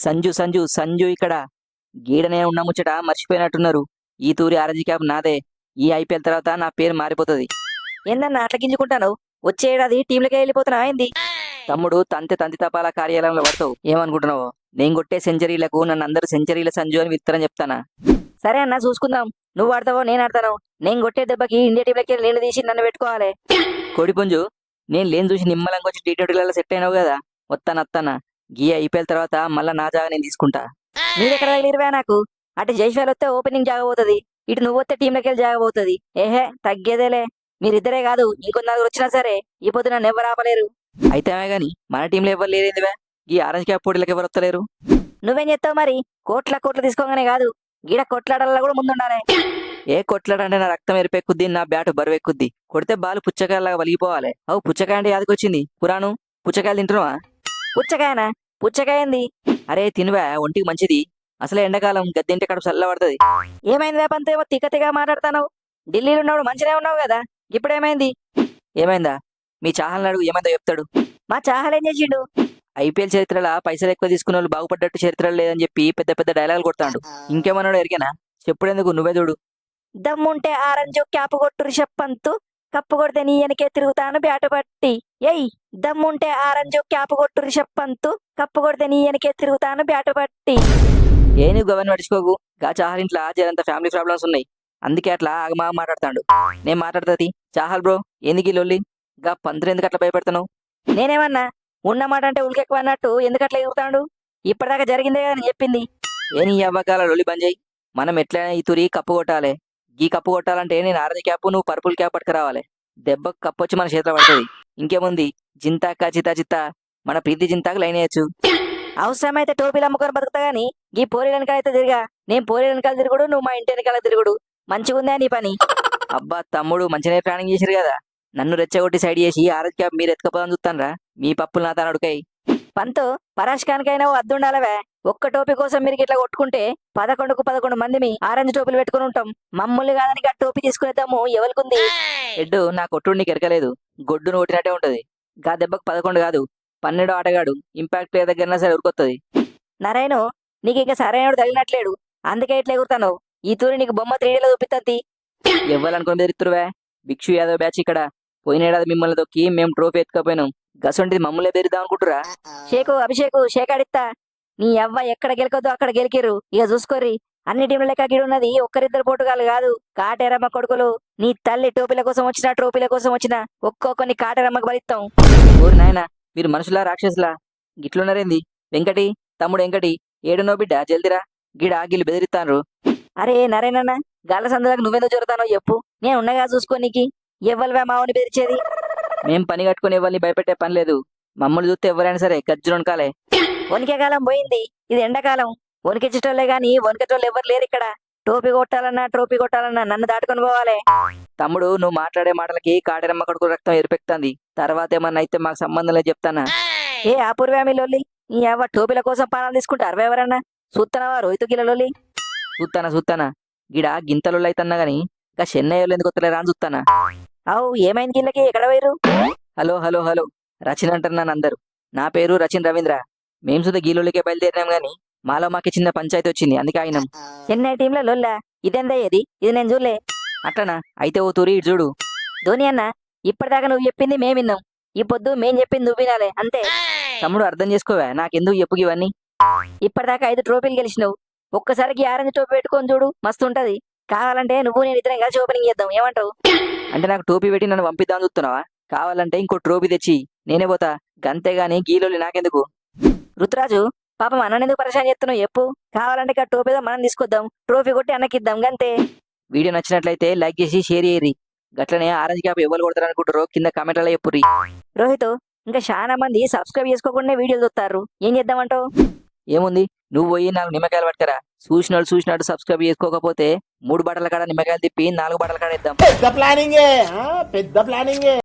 సంజు సంజు సంజు ఇక్కడ గీడనే ఉన్న ముచ్చట మర్చిపోయినట్టున్నారు. ఈ తూరి ఆరెంజ్ క్యాప్ నాదే. ఈ ఐపీఎల్ తర్వాత నా పేరు మారిపోతుంది. ఏందన్నా అట్లా గింజుకుంటాను? వచ్చే ఏడాది టీంలకే వెళ్ళిపోతున్నా ఏంది? తమ్ముడు తంతి తంతి తపాల కార్యాలయంలో పడతావు. ఏమనుకుంటున్నావు? నేను కొట్టే సెంచరీలకు నన్ను అందరూ సెంచరీల సంజు అని విత్తరని చెప్తానా? సరే అన్న చూసుకుందాం. నువ్వు ఆడతావో నేను ఆడతాను. నేను కొట్టే దెబ్బకి ఇండియా టీంలకి నేను తీసి నన్ను పెట్టుకోవాలి. కోడిపుంజు, నేను లేని చూసి నిమ్మలంగా వచ్చి టీ20లలో సెట్ అయినావు కదా. వస్తానా గీ ఐపీఎల్ తర్వాత మళ్ళా నా జాగా నేను తీసుకుంటా. మీరెక్కడ తగిలిరువా నాకు? అటు జైస్వాల్ వస్తే ఓపెనింగ్ జాగబోతుంది, ఇటు నువ్వు వస్తే టీంలోకి వెళ్ళి జాగబోతుంది. ఏహే తగ్గేదేలే. మీరిద్దరే కాదు ఇంకొంత నలుగురు వచ్చినా సరే ఈ పొద్దు నన్ను ఎవరు ఆపలేరు. అయితేమే గాని మన టీంలో ఎవరు లేరేందివే? ఈ ఆరెంజ్ క్యాప్ పోటీలకు ఎవరు వస్తలేరు? నువ్వేం చేస్తావు మరి? కోట్ల తీసుకోగానే కాదు, గీడ కొట్లాడాలలో కూడా ముందుండాలి. ఏ కొట్లాడంటే నా రక్తం ఎరిపెక్కుద్ది, నా బ్యాటు బరువు ఎక్కుద్ది. కొడితే బాలు పుచ్చకాయలాగా వలిగిపోవాలి. అవు పుచ్చకాయ అంటే యాదకొచ్చింది. పురాణు పుచ్చకాయలు తింటున్నావా? పుచ్చకాయనా? పుచ్చకాయ ఏంది? అరే తినువా, ఒంటికి మంచిది. అసలే ఎండాకాలం గద్దెంటే కడుపు చల్లబడుతుంది. ఏమైంది వేపంత ఏమో తిక్కగా మాట్లాడతావు? ఢిల్లీలో ఉన్నప్పుడు మంచిగా ఉన్నావు కదా, ఇప్పుడేమైంది? ఏమైందా? మీ చాహల్ని అడుగు, ఏమైందో చెప్తాడు. మా చాహల్ ఏం చేసిండు? ఐపీఎల్ చరిత్రలో పైసలు ఎక్కువ తీసుకున్న వాళ్ళు బాగుపడ్డట్టు చరిత్రలు లేదని చెప్పి పెద్ద పెద్ద డైలాగులు కొడతాడు. ఇంకేమన్నాడు ఎరికేనా? చెప్పుడెందుకు, నువ్వే చూడు. దమ్ముంటే ఆరెంజ్ క్యాప్ కొట్టు రిషబ్ పంత్, కప్పు కొడితే నీ వెనకే తిరుగుతాను బ్యాటు పట్టి. ఎయ్ దమ్ముంటే ఆరెంజ్ క్యాప్ కొట్టు రిషబ్ పంత్, కప్పు కొడితే నీ వెనకే తిరుగుతాను బ్యాటు పట్టి. ఏ నువ్వు గవర్ని పడుచుకోకు. గా చాహల్ ఇంట్లో జరంత ఫ్యామిలీ ప్రాబ్లమ్స్ ఉన్నాయి, అందుకే అట్లా ఆగమా మాట్లాడతాడు. నేను మాట్లాడుతుంది. చాహల్ బ్రో, ఎందుకు ఈ లొల్లి? గా పంతులు ఎందుకు అట్లా భయపెడతావు? నేనేమన్నా ఉన్నమాట అంటే ఉలికెక్కువ అన్నట్టు ఎందుకట్లా ఎగురుతాడు? ఇప్పటిదాకా జరిగిందే కదా నేను చెప్పింది. ఏ నీ అవ్వకాల లొల్లి బంద్ చేయి. మనం ఎట్లయినా ఈ తురి కప్పు కొట్టాలి. ఈ కప్పు కొట్టాలంటే నేను ఆరెంజ్ క్యాప్, నువ్వు పర్పుల్ క్యాప్ పట్టుకురావాలి. దెబ్బకు కప్పు వచ్చి మన చేతిలో పడుతుంది. ఇంకేముంది, జింతాక చిత్తా మన ప్రీతి జింతాకు లైన్ వేయచ్చు. అవసరమైతే టోపీలు అమ్ముకొని బతుకుతా గానీ ఈ పోరీ వెనకాల అయితే తిరిగా. నేను పోరీ వెనకాల తిరుగుడు, నువ్వు మా ఇంటి వెనకాల తిరుగుడు. మంచిగుందా నీ పని? అబ్బా తమ్ముడు, మంచిగా ప్లానింగ్ చేసిరు కదా. నన్ను రెచ్చగొట్టి సైడ్ చేసి ఆరెంజ్ క్యాప్ మీరు ఎత్తుకపోదాని చూస్తానరా? మీ పప్పులు నా తాను అడుకాయి. పంతు పరాష్కానికైనా అద్దుండాలవే. ఒక్క టోపీ కోసం మీరు ఇట్లా కొట్టుకుంటే 11 మంది ఆరెంజ్ టోపీలు పెట్టుకుని ఉంటాం. మమ్మల్ని కాదని ఆ టోపీ తీసుకునేద్దాము ఎవరికుంది? ఎడ్డు నా కొట్టుడు నీకు ఎరకలేదు. గొడ్డును కొట్టినట్టే ఉంటది. గా దెబ్బకు 11 కాదు 12 ఆటగాడు ఇంపాక్ట్ ప్లేయర్ దగ్గర సరే ఉరుకొత్తది. నారాయణ, నీకు ఇంకా సరైనడు తగిలినట్లేడు, అందుకే ఇట్లా ఎగురుతాను. ఈ తూరి నీకు బొమ్మ 3Dలో చూపిస్తుంది. ఎవ్వాలనుకుని బెదిరిత్తురువే? భిక్షు యాదవ్ బ్యాచ్ ఇక్కడ. పోయినేడాది మిమ్మల్ని తొక్కి మేము ట్రోఫీ ఎత్తుకపోయినాం. గసంటిది మమ్మల్ని బెదిరిద్దాం అనుకుంటురా? షేక్ అడిస్తా. నీ అవ్వ ఎక్కడ గెలకొద్దో అక్కడ గెలికిరు. ఇక చూసుకోర్రి. అన్ని టీంల లెక్క గిడున్నది ఒక్కరిద్దరు పోటుగాలు కాదు, కాటేరమ్మ కొడుకులు. నీ తల్లి టోపీల కోసం వచ్చినా ట్రోఫీల కోసం వచ్చినా ఒక్కొక్కరిని కాటేరమ్మకు బలిస్తాం. ఊరు నాయన, మీరు మనుషులా రాక్షసులా? గిట్లున్నారేంది? వెంకటి తమ్ముడు వెంకటి, ఏడునో బిడ్డ జల్దిరా. గిడ గిల్లు బెదిరిస్తాను. అరే నరేనన్న, గాల సందులకు నువ్వెందుకు జరుగుతానో చెప్పు, నేను ఉన్నగా చూసుకోనీకి. ఎవ్వలువే మావని బెదిరిచేది? మేం పని కట్టుకుని ఎవరిని భయపెట్టే పని లేదు. మమ్మల్ని చూస్తే ఎవరైనా సరే గజ్జును కాలే. వణికే కాలం పోయింది, ఇది ఎండాకాలం. వణికించేటోళ్లే గాని వణికేటోళ్ళు ఎవరు లేరు ఇక్కడ. ట్రోఫీ కొట్టాలన్నా నన్ను దాటుకొని పోవాలి. తమ్ముడు, నువ్వు మాట్లాడే మాటలకి కాటేరమ్మ కొడుకు రక్తం ఎరిపెక్తాంది. తర్వాత ఏమన్నా అయితే మాకు సంబంధం లేదు చెప్తానా? ఏ అపూర్వేమి లొల్లి? ఈ అవ్వ టోపీల కోసం పానాలు తీసుకుంటారు ఎవరన్నా? చూస్తున్నావా రోహితు గిల లొల్లి? చూస్తానా గిడ గింతలు అయితన్నా గాని ఇంకా చెన్నై వాళ్ళు ఎందుకు వస్తలేరా అని చూస్తానా. అవు ఏమైంది గిళ్ళకి? ఎక్కడ పోయిరు? హలో రచిన్ అంటున్నాను అందరు. నా పేరు రచిన్ రవీంద్ర. మేం సుధా గీలోళ్ళకే బయలుదేరినాం గాని మాలో మాకి చిన్న పంచాయతీ వచ్చింది, అందుకే ఆగినాం. చెన్నై టీంలో లొల్లా? ఇదెందయ్యేది? ఇది నేను చూడలే. అట్లనా? అయితే ఓ తూరి ఇటు చూడు. ధోని అన్న, ఇప్పటిదాకా నువ్వు చెప్పింది మేము విన్నాం, ఈ పొద్దు మేం చెప్పింది నువ్వు వినాలే అంతే. తమ్ముడు అర్థం చేసుకోవా, నాకెందుకు చెప్పు ఇవన్నీ. ఇప్పటిదాకా 5 ట్రోఫీలు గెలిచినావు. ఒక్కసారికి ఆరెంజ్ టోపీ పెట్టుకొని చూడు, మస్తు ఉంటది. కావాలంటే నువ్వు నేను ఇద్దరం కలిసి ఓపెనింగ్ చేద్దాం, ఏమంటావు? అంటే నాకు టోపీ పెట్టి నన్ను పంపిద్దాం చూస్తున్నావా? కావాలంటే ఇంకో ట్రోఫీ తెచ్చి నేనే పోతా, గంతేగాని గీలోళ్ళు నాకెందుకు? రుతురాజు, పాపం అన్నెందుకు పరిశాన్ చేస్తున్నావు చెప్పు. కావాలంటే ఇక టోపీదో మనం తీసుకొద్దాం, ట్రోఫీ కొట్టి అన్నకిద్దాం గంతే. వీడియో నచ్చినట్లయితే లైక్ చేసి షేర్ చేయరి. గట్లనే ఆరెంజ్ క్యాప్ ఎవరు కొడతారు అనుకుంటారో కింద కామెంట్లలో చెప్పుర్రి. రోహిత్, ఇంకా చాలా మంది సబ్స్క్రైబ్ చేసుకోకుండా వీడియోలు చూస్తారు, ఏం చేద్దామంటావు? ఏముంది, నువ్వు పోయి 4 నిమ్మకాయలు పట్టుకరా. చూసినట్టు సబ్స్క్రైబ్ చేసుకోకపోతే 3 బట్టల కాడ నిమ్మకాయలు తిప్పి 4 బట్టల కాడ ఇద్దాం. పెద్ద ప్లానింగే.